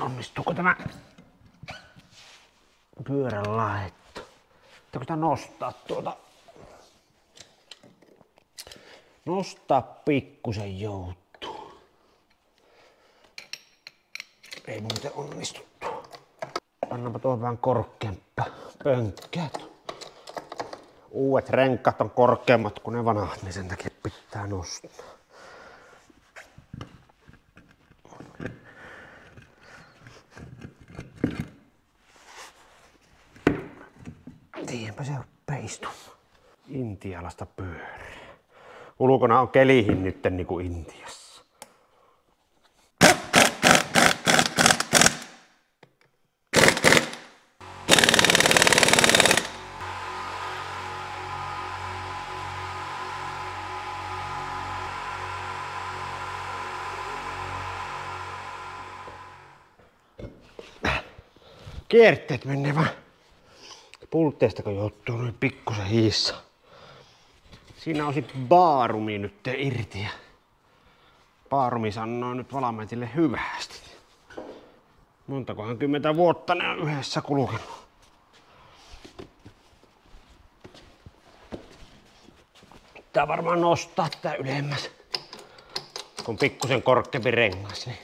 Onnistuuko tämä pyörän laitto? Pitääkö sitä nostaa tuota? Nostaa pikkusen joutuu. Ei muuten onnistu. Pannaanpa tuohon vähän korkeampaa pönkkää. Uudet renkaat on korkeammat kuin ne vanhat, niin sen takia pitää nostaa. Tiedänpä se ruppee istumaan. Intialasta pyöriä. Ulkona on kelihin nyt niinku Intiassa. Kierteet menee vaan pultteista, kun joutuu noin pikkusen hiissä. Siinä on sit baarumi nyt irti. Baarumi sanoo nyt valamentille hyvästi. Montakohan 10 vuotta ne on yhdessä kulkenut. Pitää varmaan nostaa tää ylemmäs. Kun pikkusen korkeampi rengas. Niin.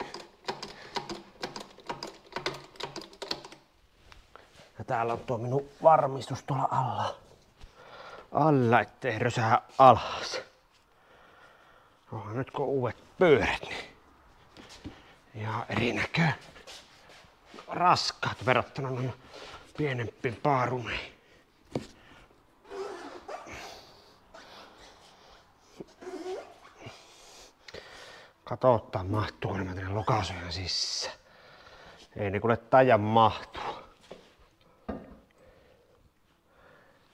Ja täällä on tuo minun varmistus tuolla alla, ettei rösää alas. Nyt kun on uudet pyörät, niin ihan erinäköön raskaat verrattuna noin pienempiin baarumeihin. Katsotaan mahtuuko nämä tänne lokasojen sisään. Ei ne kuule taida mahtua.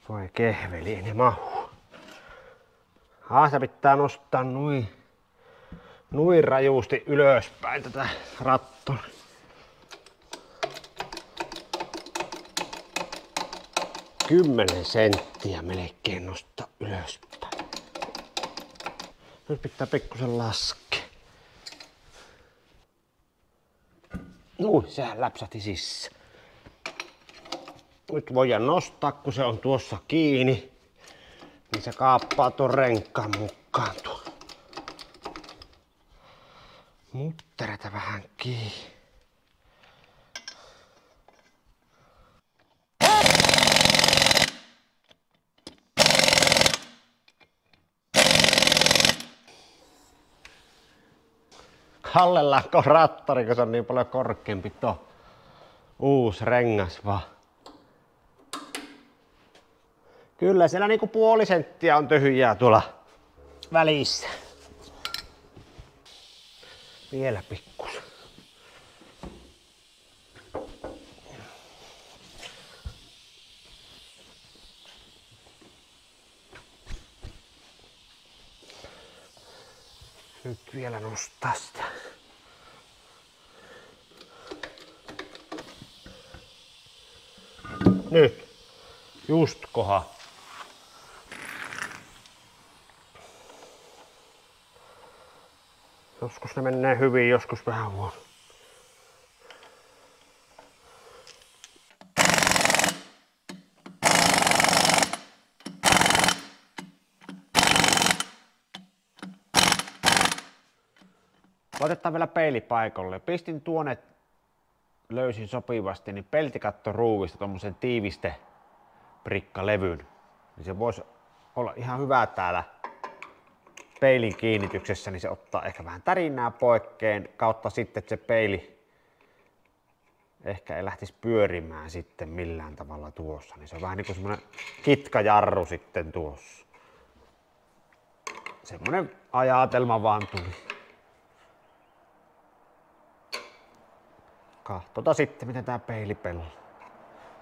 Voi kehveli, ei ne mahu. Se pitää nostaa noin rajusti ylöspäin tätä rattoa. Kymmenen senttiä melkein nostaa ylöspäin. Nyt pitää pikkusen laskea. Sehän läpsähti sisään. Nyt voidaan nostaa, kun se on tuossa kiinni, niin se kaappaa tuon renkaan mukaan tuon. Mutteretä vähän kiinni. Kallellaanko rattari, kun se on niin paljon korkeampi tuo uusi rengas vaan. Kyllä siellä niinku puoli senttiä on tyhjää tuolla välissä. Vielä pikkusen. Nyt vielä nostaa sitä. Nyt. Just koha. Joskus ne menee hyvin, joskus vähän huono. Otetaan vielä peili paikalle. Pistin tuonne, löysin sopivasti, niin peltikattoruuvista tommosen tiivisteprikkalevyn. Niin se voisi olla ihan hyvä täällä peilin kiinnityksessä, niin se ottaa ehkä vähän tärinää poikkeen kautta sitten, että se peili ehkä ei lähtisi pyörimään sitten millään tavalla tuossa. Niin se on vähän niin kuin semmonen kitkajarru sitten tuossa. Semmonen ajatelma vaan tuli. Katsotaan sitten, miten tää peili pelaa.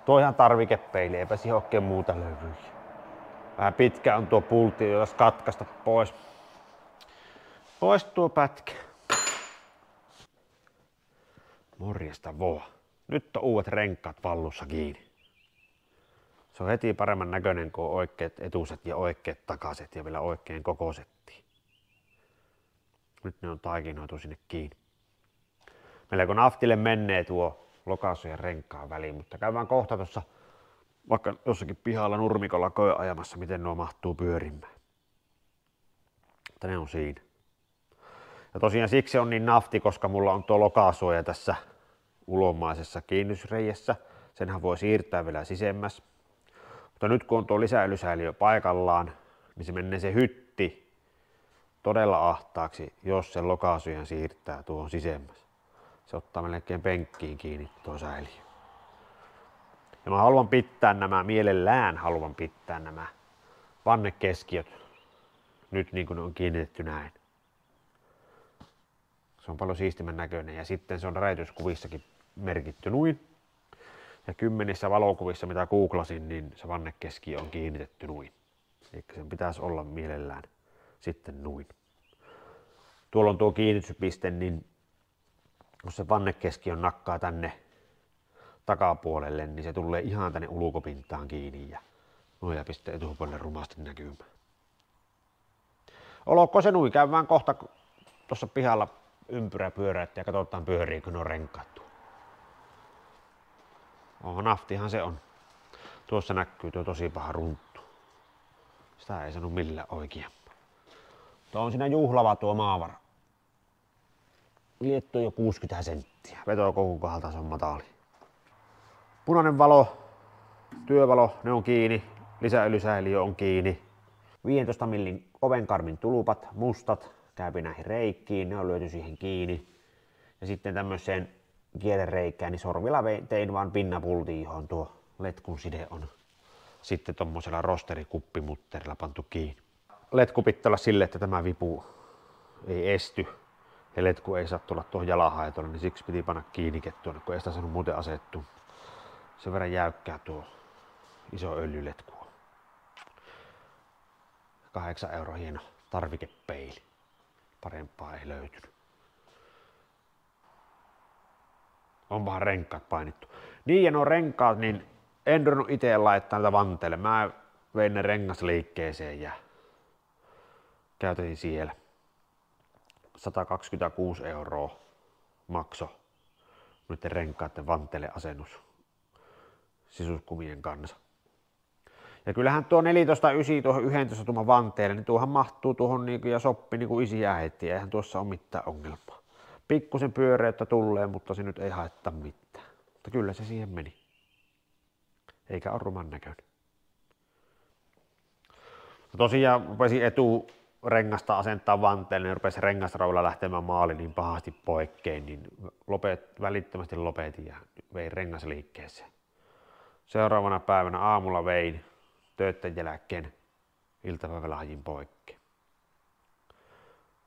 Tuo on ihan tarvikepeili, eipä siihen oikein muuta löydy. Vähän pitkä on tuo pultti, jos katkaista pois tuo pätkä. Morjesta vaan. Nyt on uudet renkaat vallussa kiinni. Se on heti paremman näköinen kuin oikeat etuset ja oikeat takaset ja vielä oikein kokoisettiin. Nyt ne on taikinoitu sinne kiinni. melko naftille menee tuo lokasujen renkaan väliin, mutta käydään kohta tuossa vaikka jossakin pihalla nurmikolla ajamassa, miten nuo mahtuu pyörimään. Mutta ne on siinä. Ja tosiaan siksi on niin nafti, koska mulla on tuo lokasuoja tässä ulomaisessa kiinnitysreijässä. Senhän voi siirtää vielä sisemmäs. Mutta nyt kun on tuo lisäilysäiliö paikallaan, niin se menee se hytti todella ahtaaksi, jos sen lokasuojan siirtää tuohon sisemmäs. Se ottaa melkein penkkiin kiinni tuo säiliö. Ja mä haluan pitää mielellään haluan pitää nämä vannekeskiöt nyt niin kuin ne on kiinnitetty näin. Se on paljon siistimän näköinen ja sitten se on räjäytyskuvissakin merkitty noin. Ja 10 valokuvissa mitä googlasin, niin se vannekeskiö on kiinnitetty noin. Eli sen pitäisi olla mielellään sitten noin. Tuolla on tuo kiinnityspiste, niin jos se vannekeskiö nakkaa tänne takapuolelle, niin se tulee ihan tänne ulkopintaan kiinni ja noja pistää etupuolelle rumasti näkymään. Olko se noin, käydään kohta tuossa pihalla ympyrä pyöräyttä ja katsotaan pyöriikö nuo renkaat tuo. Naftihan se on. Tuossa näkyy tuo tosi paha runttu. Sitä ei sano millään oikeampaa. Tuo on siinä juhlava tuo maavara. Liettu jo 60 senttiä. Vetokoukun kohdalta se on matali. Punainen valo, työvalo, ne on kiinni. Lisäilysäiliö on kiinni. 15 millin ovenkarmin tulupat, mustat, käypi näihin reikkiin, ne on lyöty siihen kiinni. Ja sitten tämmöiseen kierrereikään, niin sorvilla tein vaan pinnapultiin, johon tuo letkun side on sitten tommosella rosterikuppimutterilla pantu kiinni. Letku pitää olla sille, että tämä vipu ei esty ja letku ei saa tulla tuohon jalahaitolle, niin siksi piti panna kiinni tuonne, kun ei sitä saanut muuten asettua. Sen verran jäykkää tuo iso öljyletku. 8 € hieno tarvikepeili. Parempaa ei löytynyt. Onpahan renkaat painittu. Niin ja nuo renkaat, niin en ruvennut itse laittaa näitä vanteille. Mä vein ne rengasliikkeeseen ja käytin siellä. 126 € makso noiden renkaiden vanteille asennus sisuskumien kanssa. Ja kyllähän tuo 14.9 tuohon 11 tuuman vanteelle, niin tuohan mahtuu tuohon niinku ja soppi niinku isiä heti. Eihän tuossa ole mitään ongelmaa. Pikkusen pyöreyttä tulee, mutta se nyt ei haittaa mitään. Mutta kyllä se siihen meni. Eikä ole ruman näköinen. No tosiaan rupesi eturengasta asentaa vanteelle, niin rupesi rengasraudalla lähtemään maali niin pahasti poikkeen, niin välittömästi lopetin ja vein rengasliikkeeseen. Seuraavana päivänä aamulla vein töiden jälkeen iltapäivällä hajin poikkeen.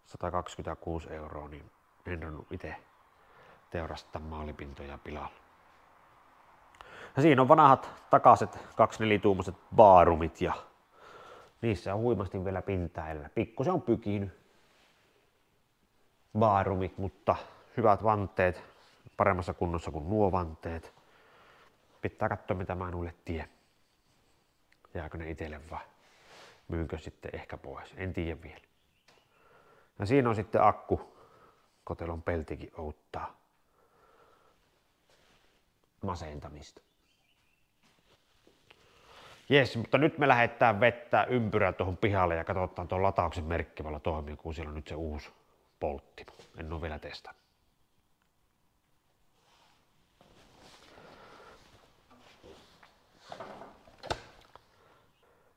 126 €, niin en ruvennut itse teurastaa maalipintoja pilalla. Ja siinä on vanhat takaiset 24-tuumaiset baarumit ja niissä on huimasti vielä pintailla. Pikkusen on pykinyt baarumit, mutta hyvät vanteet, paremmassa kunnossa kuin nuo vanteet. Pitää katsoa mitä mä noille teen. Jääkö ne itselle vai myynkö sitten ehkä pois, en tiedä vielä. Ja siinä on sitten akku, kotelon peltikin outtaa masentamista. Jes, mutta nyt me lähdetään vettää ympyrää tuohon pihalle ja katsotaan tuon latauksen merkkivalla toimii, kun siellä on nyt se uusi polttimo. En ole vielä testannut.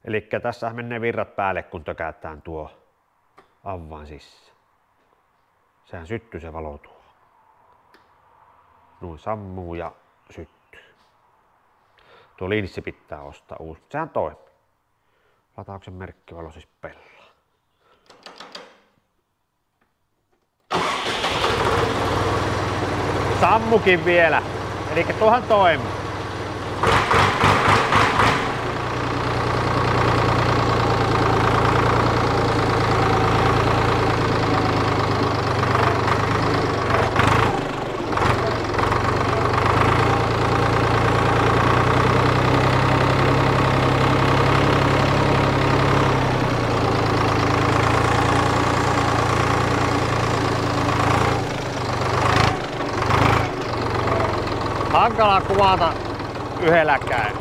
Eli tässä menee virrat päälle, kun tökätään tuo avain sisään. Sehän syttyy se valo tuo. Noin sammuu ja syttyy. Tuo linssi pitää ostaa uusi. Sehän toimii. Latauksen merkkivalo siis pelaa. Sammukin vielä. Eli tuohan toimii. Hankala kuvata yhdelläkään.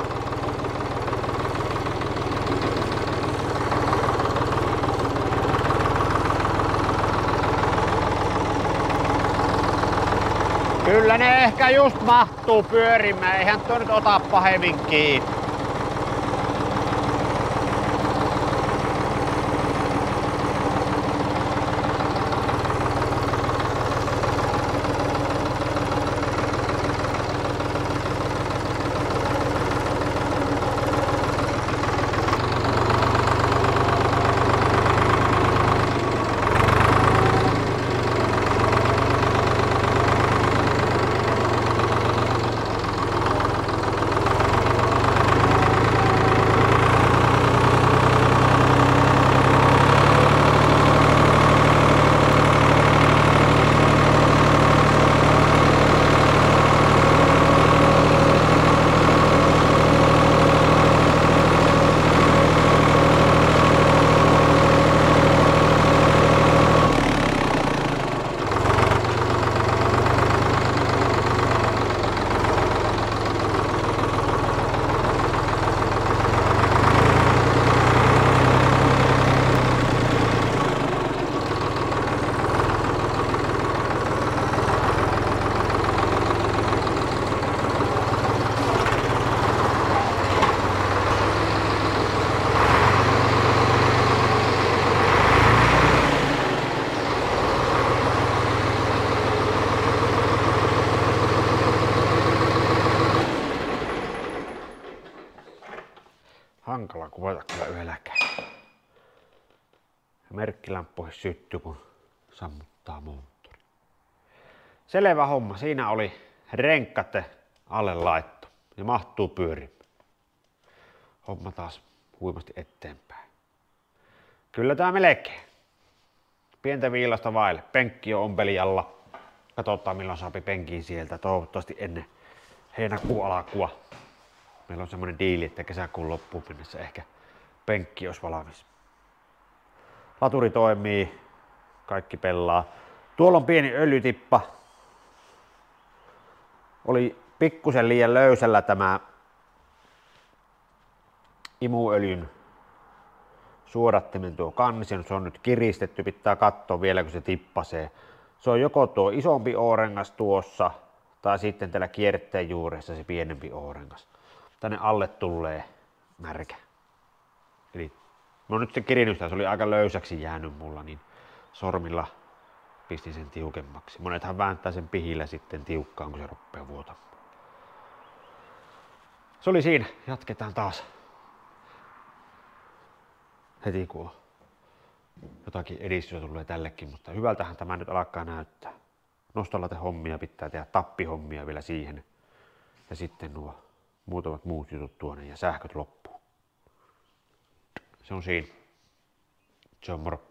Kyllä ne ehkä just mahtuu pyörimään, eihän tuo nyt ota pahemmin kiinni. Hankala kuvata kyllä yhdelläkään. Merkkilamppuihin syttyy kun sammuttaa moottori. Selvä homma. Siinä oli renkkat alle laitto ja mahtuu pyörimään. Homma taas huimasti eteenpäin. Kyllä tää melkein. Pientä viilasta vaille. Penkki on ompelijalla. Katsotaan milloin saapi penkiin sieltä. Toivottavasti ennen heinäkuun alkua. Meillä on semmonen diili, että kesäkuun loppuun mennessä ehkä penkki olisi valmis. Laturi toimii, kaikki pelaa. Tuolla on pieni öljytippa. Oli pikkusen liian löysällä tämä imuöljyn suodattimen tuo kansi. Se on nyt kiristetty, pitää katsoa vielä kun se tippasee. Se on joko tuo isompi O-rengas tuossa tai sitten täällä kierretteen juuressa se pienempi O-rengas. Tänne alle tulee märkä. Eli mä oon nyt se kirinyt sitä, se oli aika löysäksi jäänyt mulla, niin sormilla pistin sen tiukemmaksi. Monethan vääntää sen pihillä sitten tiukkaan, kun se rupeaa vuotamaan. Se oli siinä. Jatketaan taas heti kun jotakin edistystä tulee tällekin, mutta hyvältähän tämä nyt alkaa näyttää. Nostolaitehommia pitää tehdä, tappihommia vielä siihen ja sitten nuo muutamat muut jutut tuonne ja sähköt loppuu. Se on siinä. Se on moro.